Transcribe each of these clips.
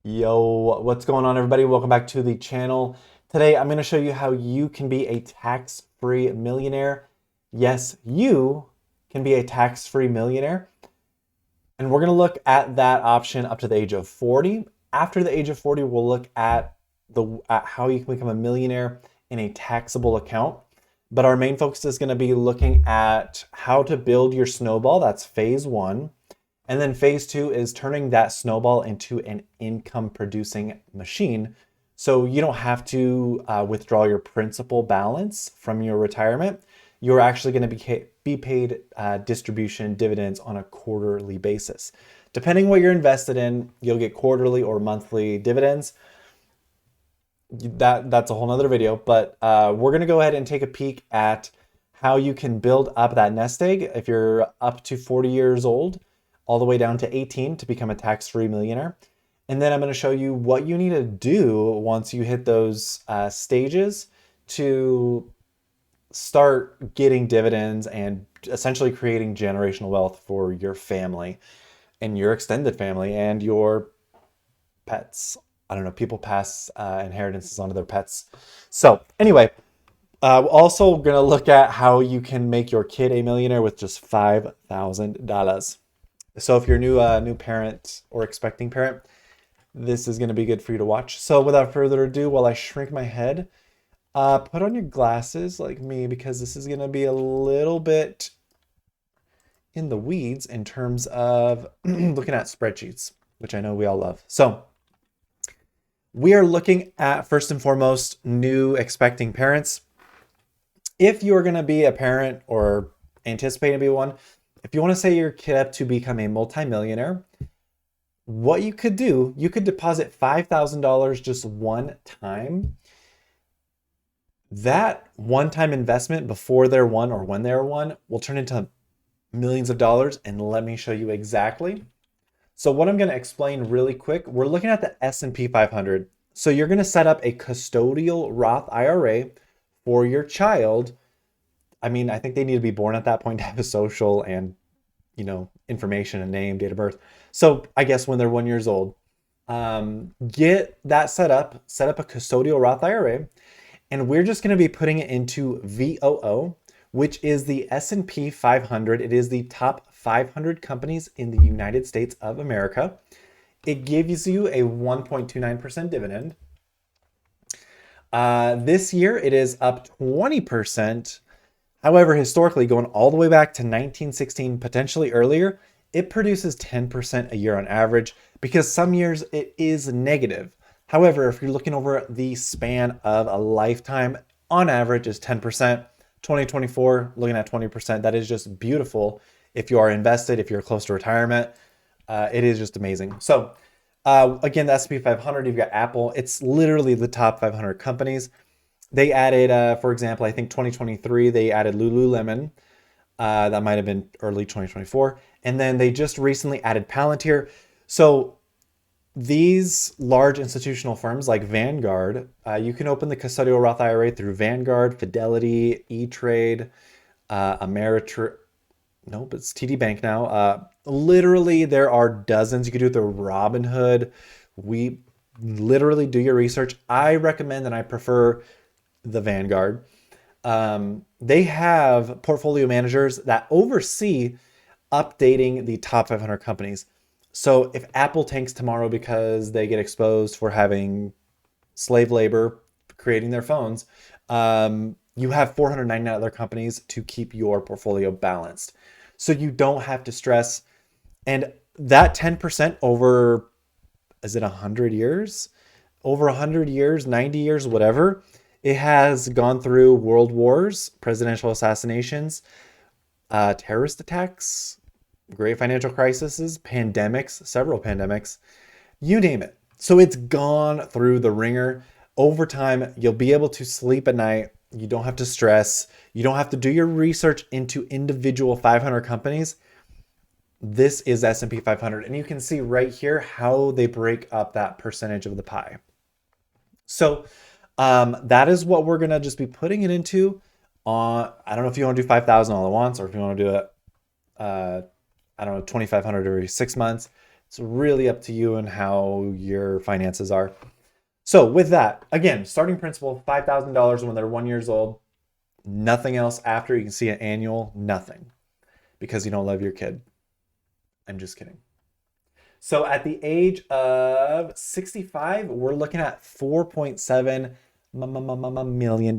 Yo, what's going on, everybody? Welcome back to the channel. Today, I'm going to show you how you can be a tax-free millionaire. Yes, you can be a tax-free millionaire. And we're going to look at that option up to the age of 40. After the age of 40, we'll look at how you can become a millionaire in a taxable account. But our main focus is going to be looking at how to build your snowball. That's phase one. And then phase two is turning that snowball into an income producing machine. So you don't have to withdraw your principal balance from your retirement. You're actually going to be paid distribution dividends on a quarterly basis. Depending what you're invested in, you'll get quarterly or monthly dividends. That's a whole nother video, but we're going to go ahead and take a peek at how you can build up that nest egg if you're up to 40 years old all the way down to 18 to become a tax-free millionaire. And then I'm going to show you what you need to do once you hit those stages to start getting dividends and essentially creating generational wealth for your family and your extended family and your pets. I don't know, people pass inheritances onto their pets. So anyway, also going to look at how you can make your kid a millionaire with just $5,000. So if you're a new parent or expecting parent, this is going to be good for you to watch. So without further ado, while I shrink my head, put on your glasses like me, because this is going to be a little bit in the weeds in terms of looking at spreadsheets, which I know we all love. So we are looking at, first and foremost, new expecting parents. If you're going to be a parent or anticipate to be one, if you want to set your kid up to become a multimillionaire, what you could do, you could deposit $5,000 just one time. That one-time investment before they're one or when they're one will turn into millions of dollars, and let me show you exactly. So what I'm going to explain really quick, we're looking at the S&P 500. So you're going to set up a custodial Roth IRA for your child. I mean, I think they need to be born at that point to have a social and, information and name, date of birth. So I guess when they're 1 year old, get that set up a custodial Roth IRA, and we're just going to be putting it into VOO, which is the S&P 500. It is the top 500 companies in the United States of America. It gives you a 1.29% dividend. This year, it is up 20%. However, historically, going all the way back to 1916, potentially earlier, it produces 10% a year on average, because some years it is negative. However, if you're looking over the span of a lifetime, on average is 10%. 2024, looking at 20%. That is just beautiful. If you are invested, if you're close to retirement, it is just amazing. So again, the S&P 500, you've got Apple. It's literally the top 500 companies. They added, for example, I think 2023, they added Lululemon. That might have been early 2024. And then they just recently added Palantir. So these large institutional firms like Vanguard, you can open the custodial Roth IRA through Vanguard, Fidelity, E-Trade, Ameritrade. Nope, it's TD Bank now. Literally, there are dozens. You could do it through Robinhood. We literally do your research. I recommend and I prefer the Vanguard. They have portfolio managers that oversee updating the top 500 companies. So if Apple tanks tomorrow because they get exposed for having slave labor creating their phones, you have 499 other companies to keep your portfolio balanced. So you don't have to stress. And that 10% over, is it 100 years? Over 100 years, 90 years, whatever. It has gone through world wars, presidential assassinations, terrorist attacks, great financial crises, pandemics, several pandemics, you name it. So it's gone through the ringer. Over time, you'll be able to sleep at night. You don't have to stress. You don't have to do your research into individual 500 companies. This is S&P 500. And you can see right here how they break up that percentage of the pie. So that is what we're going to just be putting it into. I don't know if you want to do 5,000 all at once, or if you want to do it, I don't know, 2,500 every 6 months. It's really up to you and how your finances are. So with that, again, starting principal, $5,000 when they're 1 year old. Nothing else after. You can see an annual, nothing, because you don't love your kid. I'm just kidding. So at the age of 65, we're looking at $4.7 million.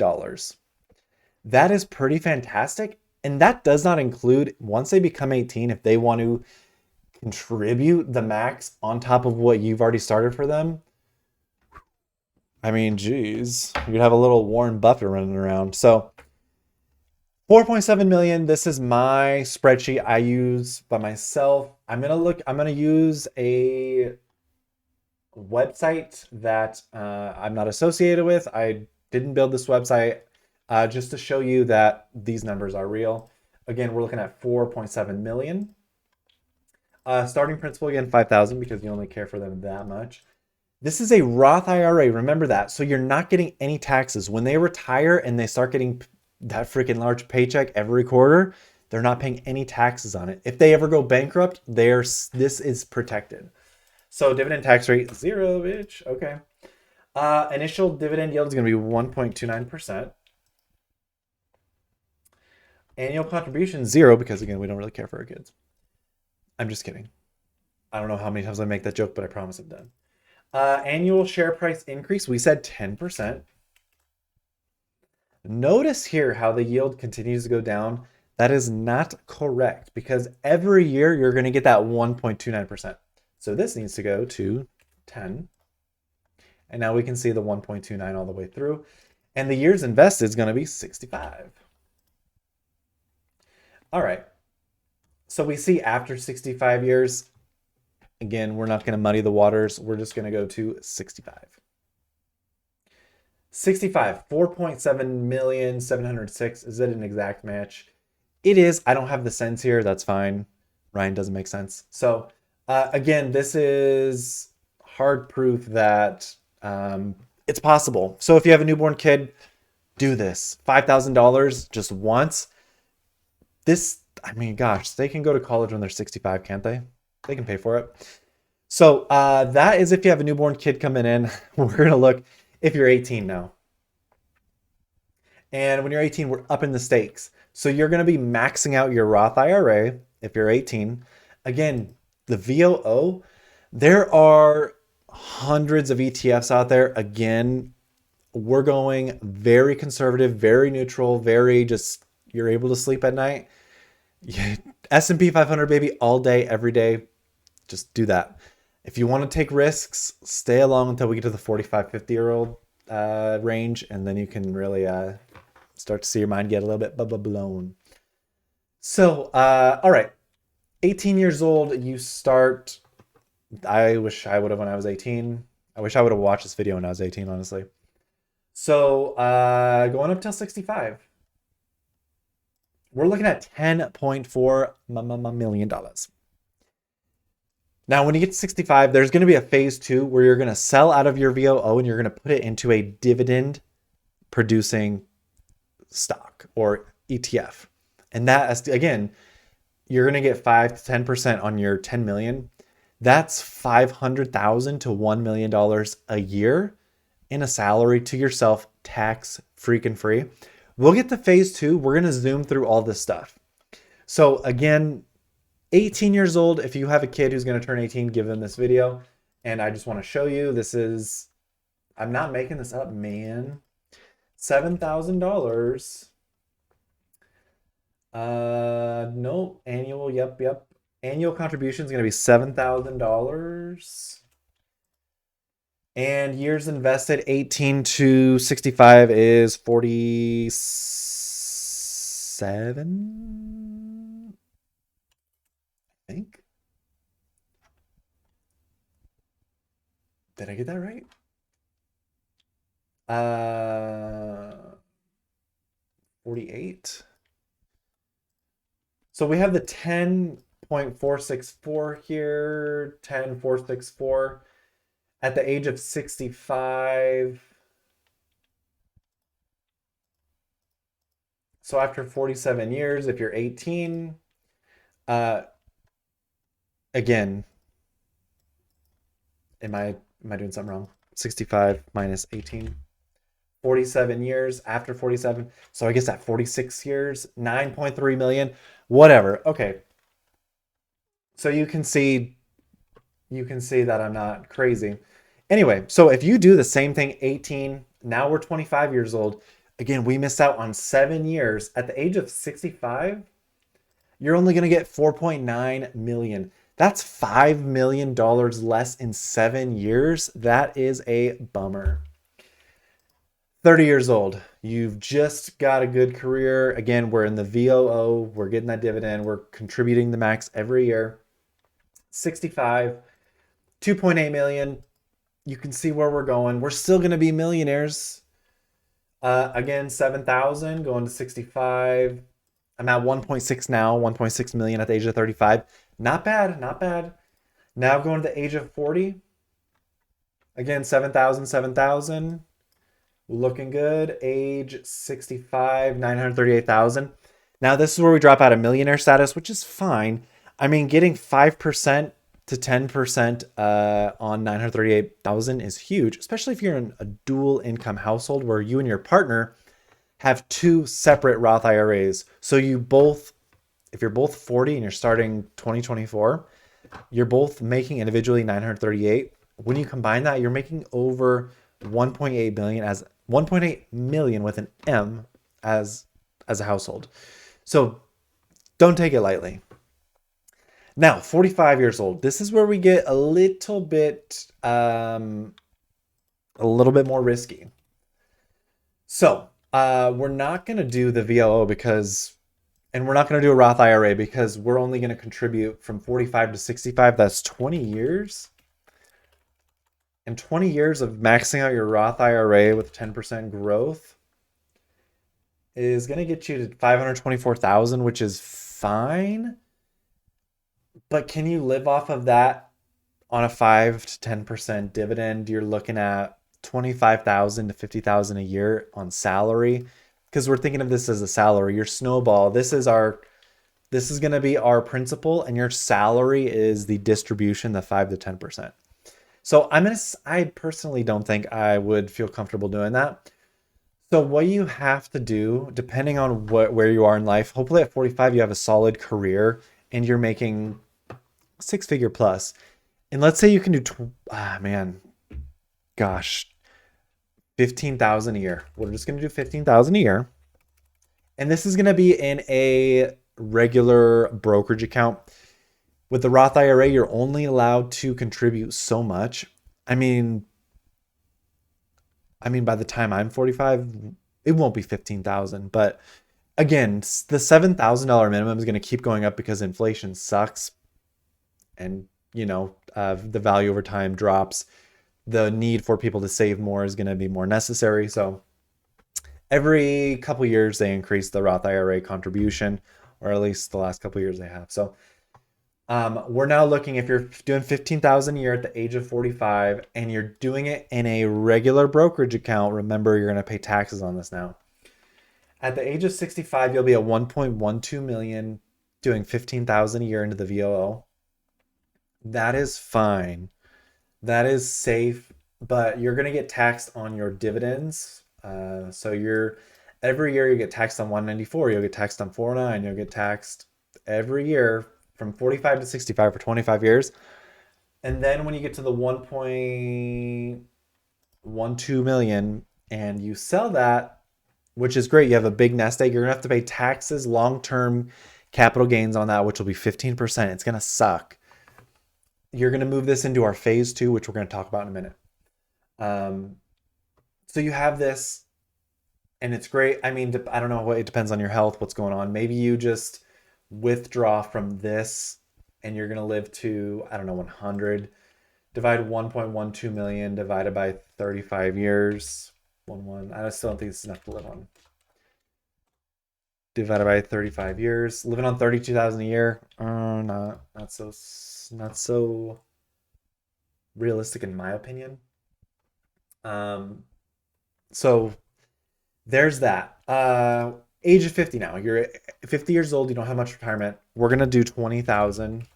That is pretty fantastic. And that does not include, once they become 18, if they want to contribute the max on top of what you've already started for them. I mean, geez, you'd have a little Warren Buffett running around. So 4.7 million. This is my spreadsheet I use by myself. I'm gonna use a website that I'm not associated with. I didn't build this website just to show you that these numbers are real. Again, we're looking at 4.7 million. Starting principal, again, 5,000 because you only care for them that much. This is a Roth IRA. Remember that. So you're not getting any taxes. When they retire and they start getting that freaking large paycheck every quarter, they're not paying any taxes on it. If they ever go bankrupt, this is protected. So dividend tax rate, 0, bitch. Okay. Initial dividend yield is going to be 1.29%. Annual contribution, 0, because again, we don't really care for our kids. I'm just kidding. I don't know how many times I make that joke, but I promise I'm done. Annual share price increase, we said 10%. Notice here how the yield continues to go down. That is not correct because every year you're going to get that 1.29%. So this needs to go to 10. And now we can see the 1.29 all the way through. And the years invested is going to be 65. All right. So we see after 65 years, again, we're not going to muddy the waters. We're just going to go to 65. 65, 4.7,706,000. Is it an exact match? It is. I don't have the cents here. That's fine. Ryan doesn't make sense. So again, this is hard proof that it's possible. So if you have a newborn kid, do this. $5,000 just once. This, I mean, gosh, they can go to college when they're 65, can't they? They can pay for it. So that is if you have a newborn kid coming in. We're going to look if you're 18 now. And when you're 18, we're up in the stakes. So you're going to be maxing out your Roth IRA if you're 18. Again, the VOO, there are hundreds of ETFs out there. Again, we're going very conservative, very neutral, very just, you're able to sleep at night. S&P 500, baby, all day, every day. Just do that. If you want to take risks, stay along until we get to the 45, 50-year-old range, and then you can really start to see your mind get a little bit blown. So, all right. 18 years old, you start. I wish I would have when I was 18. I wish I would have watched this video when I was 18, honestly. So, going up till 65. We're looking at $10.4 million. Now, when you get to 65, there's going to be a phase 2 where you're going to sell out of your VOO and you're going to put it into a dividend producing stock or ETF. And that, again, you're going to get 5 to 10% on your 10 million. That's $500,000 to $1 million a year in a salary to yourself, tax freaking free. We'll get to phase 2. We're going to zoom through all this stuff. So again, 18 years old, if you have a kid who's going to turn 18, give them this video. And I just want to show you, this is, I'm not making this up, man. $7,000. No, annual, yep. Annual contribution is going to be $7,000. And years invested, 18 to 65 is 47, I think. Did I get that right? 48. So we have the 10.464 here, 10.464 at the age of 65. So after 47 years, if you're 18, again, Am I doing something wrong? 65 minus 18. 47 years after 47. So I guess at 46 years, 9.3 million. Whatever. Okay. So you can see that I'm not crazy. Anyway, so if you do the same thing 18, now we're 25 years old. Again, we missed out on 7 years. At the age of 65, you're only going to get 4.9 million. That's $5 million less in 7 years. That is a bummer. 30 years old. You've just got a good career. Again, we're in the VOO. We're getting that dividend. We're contributing the max every year. 65, 2.8 million. You can see where we're going. We're still going to be millionaires. Again, 7,000 going to 65. I'm at 1.6 now, 1.6 million at the age of 35. Not bad, not bad. Now going to the age of 40. Again, 7,000, 7,000. Looking good. Age 65, 938,000. Now this is where we drop out of millionaire status, which is fine. I mean, getting 5% to 10% on 938,000 is huge, especially if you're in a dual income household where you and your partner have two separate Roth IRAs. So if you're both 40 and you're starting 2024, you're both making individually 938. When you combine that, you're making over 1.8 billion as 1.8 million with an M as a household. So don't take it lightly. Now, 45 years old. This is where we get a little bit more risky. So we're not going to do the VOO and we're not going to do a Roth IRA because we're only going to contribute from 45 to 65. That's 20 years. And 20 years of maxing out your Roth IRA with 10% growth is going to get you to 524,000, which is fine. But can you live off of that on a 5 to 10% dividend? You're looking at 25,000 to 50,000 a year on salary, because we're thinking of this as a salary. Your snowball, this is going to be our principal, and your salary is the distribution, the 5 to 10%. So I personally don't think I would feel comfortable doing that. So what you have to do, depending on where you are in life, hopefully at 45 you have a solid career and you're making 6-figure plus. And let's say you can do 15,000 a year. We're just going to do 15,000 a year. And this is going to be in a regular brokerage account. With the Roth IRA, you're only allowed to contribute so much. I mean, by the time I'm 45, it won't be 15,000. But again, the $7,000 minimum is going to keep going up because inflation sucks. And, the value over time drops. The need for people to save more is going to be more necessary. So every couple years, they increase the Roth IRA contribution, or at least the last couple years they have. So we're now looking, if you're doing 15,000 a year at the age of 45 and you're doing it in a regular brokerage account, remember you're going to pay taxes on this now. At the age of 65, you'll be at 1.12 million doing 15,000 a year into the VOO. That is fine. That is safe, but you're going to get taxed on your dividends. So every year you get taxed on 194, you'll get taxed on 409, you'll get taxed every year from 45 to 65 for 25 years. And then when you get to the 1.12 million and you sell that, which is great, you have a big nest egg, you're going to have to pay taxes, long-term capital gains on that, which will be 15%. It's going to suck. You're going to move this into our phase 2, which we're going to talk about in a minute. So you have this and it's great. I mean, I don't know, it depends on your health, what's going on. Maybe you just withdraw from this and you're going to live to, 100. Divide 1.12 million divided by 35 years. I still don't think this is enough to live on. Divided by 35 years. Living on 32,000 a year. Not so realistic in my opinion. So there's that. Age of 50 now. You're 50 years old. You don't have much retirement. We're going to do 20,000.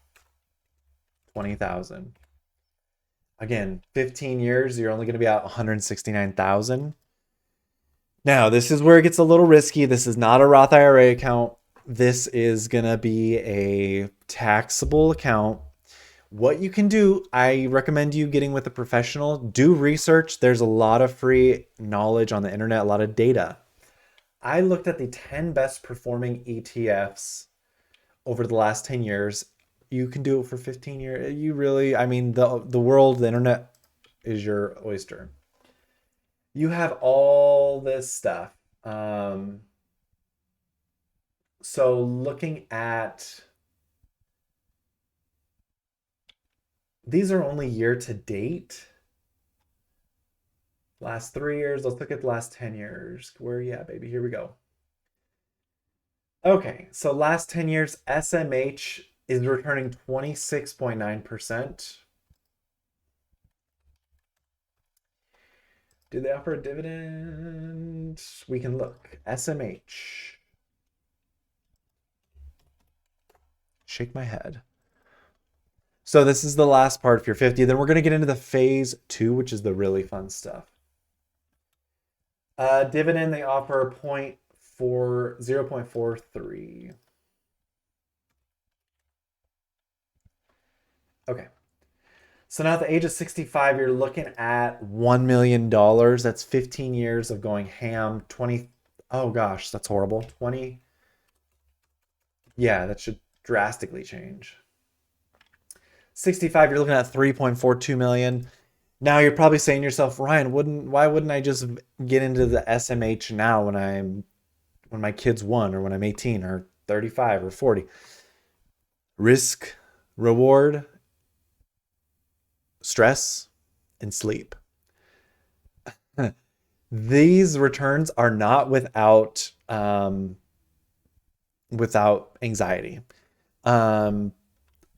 Again, 15 years, you're only going to be out 169,000. Now, this is where it gets a little risky. This is not a Roth IRA account. This is going to be a taxable account. What you can do, I recommend you getting with a professional. Do research. There's a lot of free knowledge on the internet, a lot of data. I looked at the 10 best performing ETFs over the last 10 years. You can do it for 15 years. You really, I mean, the world, the internet is your oyster. You have all this stuff. Um, so looking at these are only year to date. Last 3 years. Let's look at the last 10 years. Where, yeah, baby, here we go. Okay, so last 10 years, SMH is returning 26.9%. Do they offer a dividend? We can look. SMH. Shake my head. So this is the last part if you're 50. Then we're going to get into the phase two, which is the really fun stuff. Dividend, they offer 0.43. Okay. So now at the age of 65, you're looking at $1 million. That's 15 years of going ham. 20. Oh gosh, that's horrible. 20. Yeah, that should drastically change. 65, you're looking at 3.42 million. Now you're probably saying to yourself, Ryan, why wouldn't I just get into the SMH now when my kid's 1 or when I'm 18 or 35 or 40? Risk, reward, stress, and sleep. These returns are not without anxiety. Um,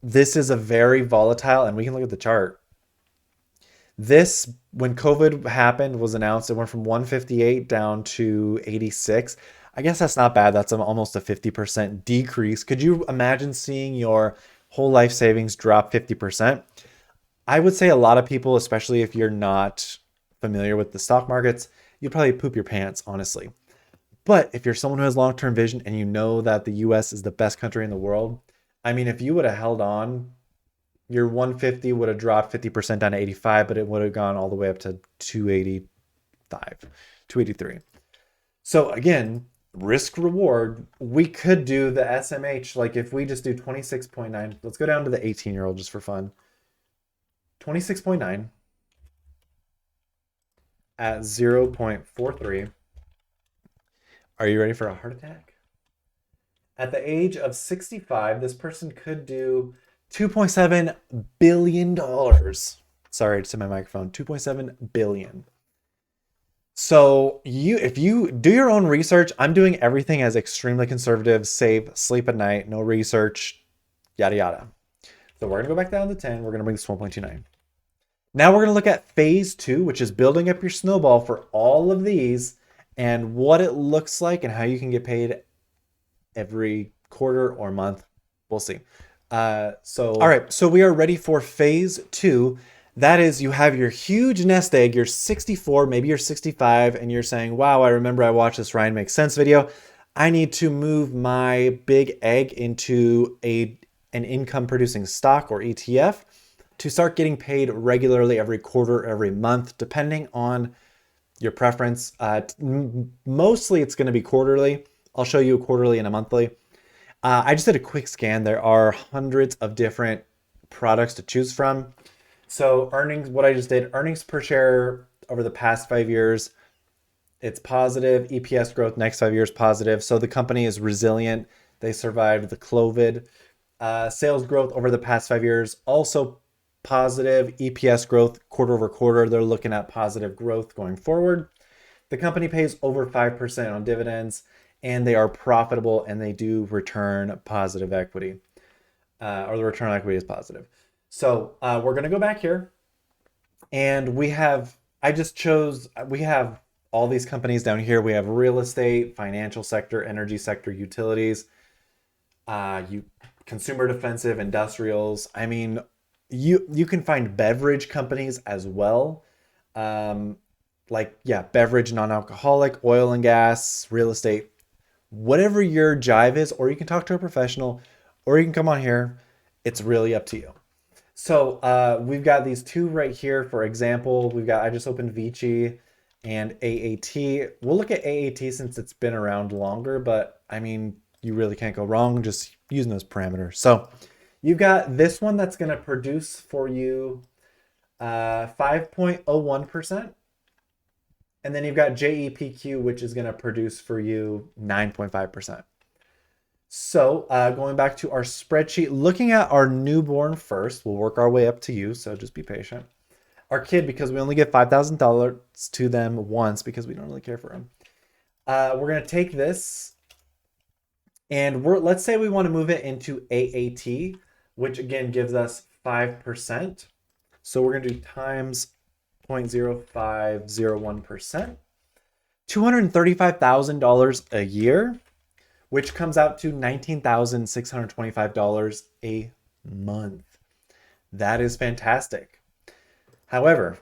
this is a very volatile, and we can look at the chart. This, when COVID happened, was announced, it went from 158 down to 86. I guess that's not bad. That's almost a 50% decrease. Could you imagine seeing your whole life savings drop 50%? I would say a lot of people, especially if you're not familiar with the stock markets, you'd probably poop your pants, honestly. But if you're someone who has long-term vision and you know that the US is the best country in the world, I mean, if you would have held on, your 150 would have dropped 50% down to 85, but it would have gone all the way up to 285, 283. So again, risk reward, we could do the SMH. Like if we just do 26.9, let's go down to the 18-year-old just for fun. 26.9 at 0.43. Are you ready for a heart attack? At the age of 65, this person could do $2.7 billion. Sorry to my microphone. 2.7 billion. So if you do your own research, I'm doing everything as extremely conservative, save, sleep at night, no research, yada yada. So we're gonna go back down to 10. We're gonna bring this 1.29. Now we're gonna look at phase two, which is building up your snowball for all of these and what it looks like and how you can get paid every quarter or month. We'll see. All right, so we are ready for phase two. That is, you have your huge nest egg. You're 64, maybe you're 65, and you're saying, wow, I remember I watched this Ryan Makes Sense video. I need to move my big egg into an income producing stock or ETF to start getting paid regularly every quarter, every month, depending on your preference. Mostly it's going to be quarterly. I'll show you a quarterly and a monthly. I just did a quick scan. There are hundreds of different products to choose from. So earnings, what I just did, earnings per share over the past 5 years, it's positive. EPS growth next 5 years, positive. So the company is resilient. They survived the COVID. Sales growth over the past 5 years, also positive. EPS growth quarter over quarter, they're looking at positive growth going forward. The company pays over 5% on dividends, and they are profitable, and they do return positive equity, or the return on equity is positive. So we're going to go back here, and we have all these companies down here. We have real estate, financial sector, energy sector, utilities, consumer defensive, industrials. I mean, You can find beverage companies as well. Um, like yeah, beverage, non-alcoholic, oil and gas, real estate, whatever your jive is, or you can talk to a professional, or you can come on here. It's really up to you. So we've got these two right here. For example, we've got I just opened Vici and AAT. We'll look at AAT since it's been around longer, but I mean, you really can't go wrong just using those parameters. So you've got this one that's going to produce for you 5.01%. And then you've got JEPQ, which is going to produce for you 9.5%. So going back to our spreadsheet, looking at our newborn first, we'll work our way up to you. So just be patient. Our kid, because we only give $5,000 to them once because we don't really care for them. We're going to take this and let's say we want to move it into AAT, which again gives us 5%. So we're going to do times 0.0501%, $235,000 a year, which comes out to $19,625 a month. That is fantastic. However,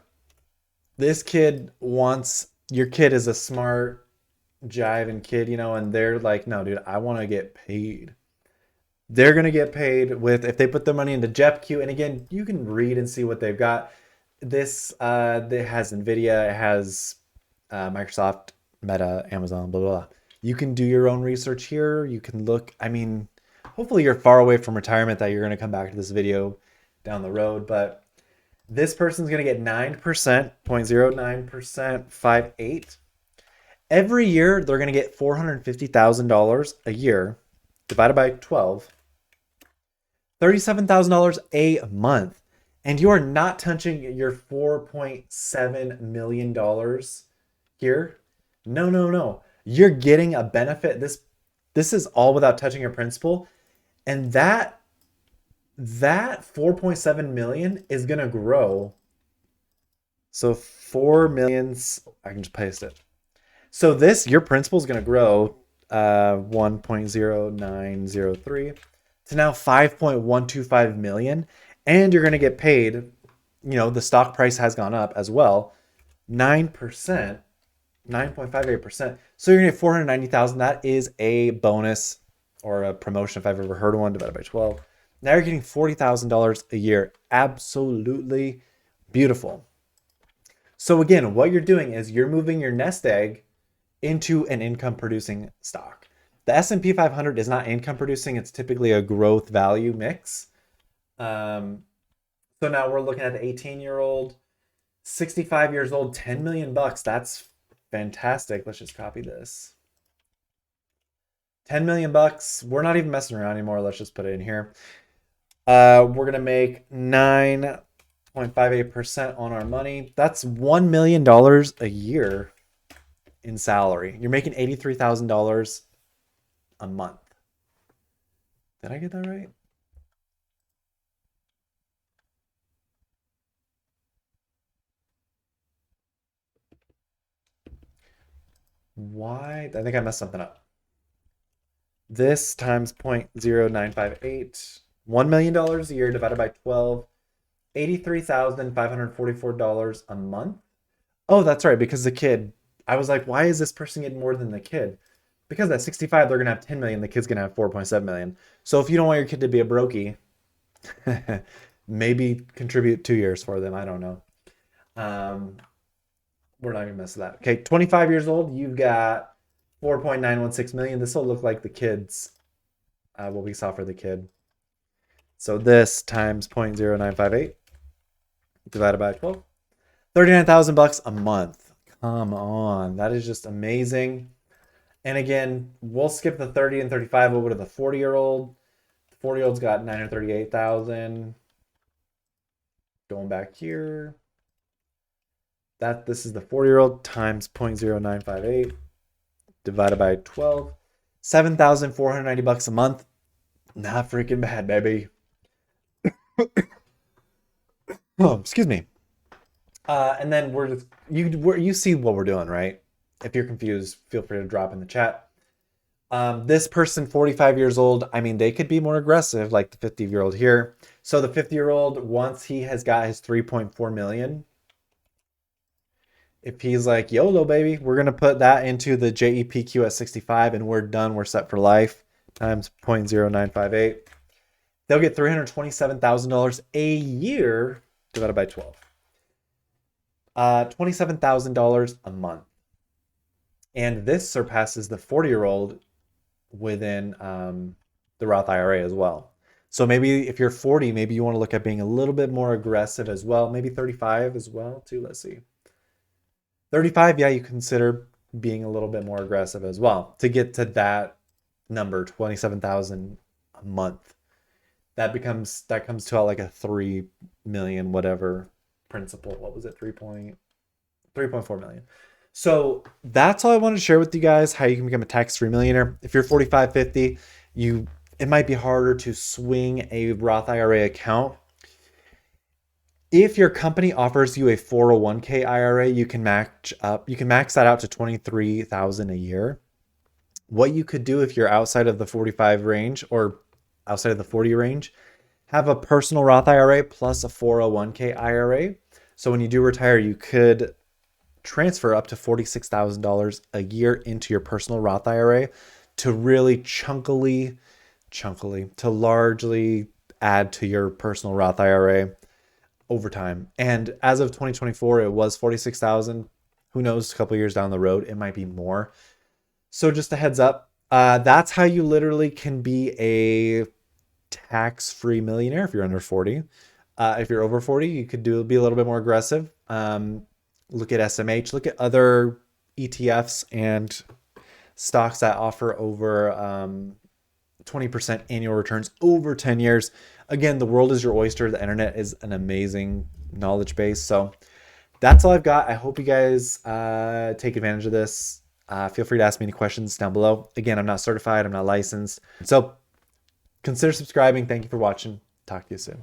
your kid is a smart, jiving kid, and they're like, no, dude, I want to get paid. They're going to get paid if they put their money into JEPQ. And again, you can read and see what they've got. This it has NVIDIA, it has Microsoft, Meta, Amazon, blah, blah, blah. You can do your own research here. You can look, I mean, hopefully you're far away from retirement that you're going to come back to this video down the road. But this person's going to get 9%, 0.09%, 5.8. Every year, they're going to get $450,000 a year divided by 12, $37,000 a month. And you are not touching your $4.7 million here. No, no, no. You're getting a benefit. This is all without touching your principal. And that 4.7 million is going to grow. So 4 millions, I can just paste it. So your principal is going to grow 1.0903 to now 5.125 million. And you're going to get paid, the stock price has gone up as well, 9%, 9.58%. So you're going to get 490,000. That is a bonus or a promotion if I've ever heard of one, divided by 12. Now you're getting $40,000 a year. Absolutely beautiful. So again, what you're doing is you're moving your nest egg into an income producing stock. The S&P 500 is not income producing. It's typically a growth value mix. So now we're looking at the 18-year-old, 65 years old, 10 million bucks. That's fantastic. Let's just copy this. 10 million bucks. We're not even messing around anymore. Let's just put it in here. We're going to make 9.58% on our money. That's $1 million a year in salary. You're making $83,000 a month. Did I get that right? Why? I think I messed something up. This times 0.0958, $1 million a year divided by 12, $83,544 a month. Oh, that's right, because the kid, I was like, why is this person getting more than the kid? Because at 65, they're going to have 10 million. The kid's going to have 4.7 million. So if you don't want your kid to be a brokey, maybe contribute 2 years for them. I don't know. We're not going to mess with that. Okay, 25 years old, you've got 4.916 million. This will look like the kids, what we saw for the kid. So this times 0.0958 divided by 12, 39,000 bucks a month. Come on, that is just amazing. And again, we'll skip the 30 and 35. We'll go to the 40-year-old. The 40-year-old's got 938,000. Going back here. This is the 40-year-old times 0.0958 divided by 12. 7,490 bucks a month. Not freaking bad, baby. Oh, excuse me. And then you see what we're doing, right? If you're confused, feel free to drop in the chat. This person, 45 years old, I mean, they could be more aggressive, like the 50-year-old here. So the 50-year-old, once he has got his 3.4 million, if he's like, YOLO, baby, we're going to put that into the JEPQ at 65 and we're done. We're set for life times 0.0958. They'll get $327,000 a year divided by 12. $27,000 a month. And this surpasses the 40-year-old within the Roth IRA as well. So maybe if you're 40, maybe you want to look at being a little bit more aggressive as well. Maybe 35 as well, too. Let's see. 35, yeah, you consider being a little bit more aggressive as well to get to that number, 27,000 a month. That comes to like a 3 million whatever principal. What was it? 3.4 million. So that's all I wanted to share with you guys, how you can become a tax-free millionaire. If you're 45, 50, it might be harder to swing a Roth IRA account. If your company offers you a 401k IRA, you can max that out to 23,000 a year. What you could do if you're outside of the 45 range or outside of the 40 range, have a personal Roth IRA plus a 401k IRA. So when you do retire, you could transfer up to $46,000 a year into your personal Roth IRA to really chunkily, to largely add to your personal Roth IRA over time. And as of 2024, it was 46,000. Who knows, a couple years down the road, it might be more. So just a heads up, that's how you literally can be a tax-free millionaire if you're under 40. If you're over 40, you could be a little bit more aggressive. Look at SMH, look at other ETFs and stocks that offer over 20% annual returns over 10 years. Again, the world is your oyster. The internet is an amazing knowledge base. So that's all I've got. I hope you guys take advantage of this. Feel free to ask me any questions down below. Again, I'm not certified. I'm not licensed. So consider subscribing. Thank you for watching. Talk to you soon.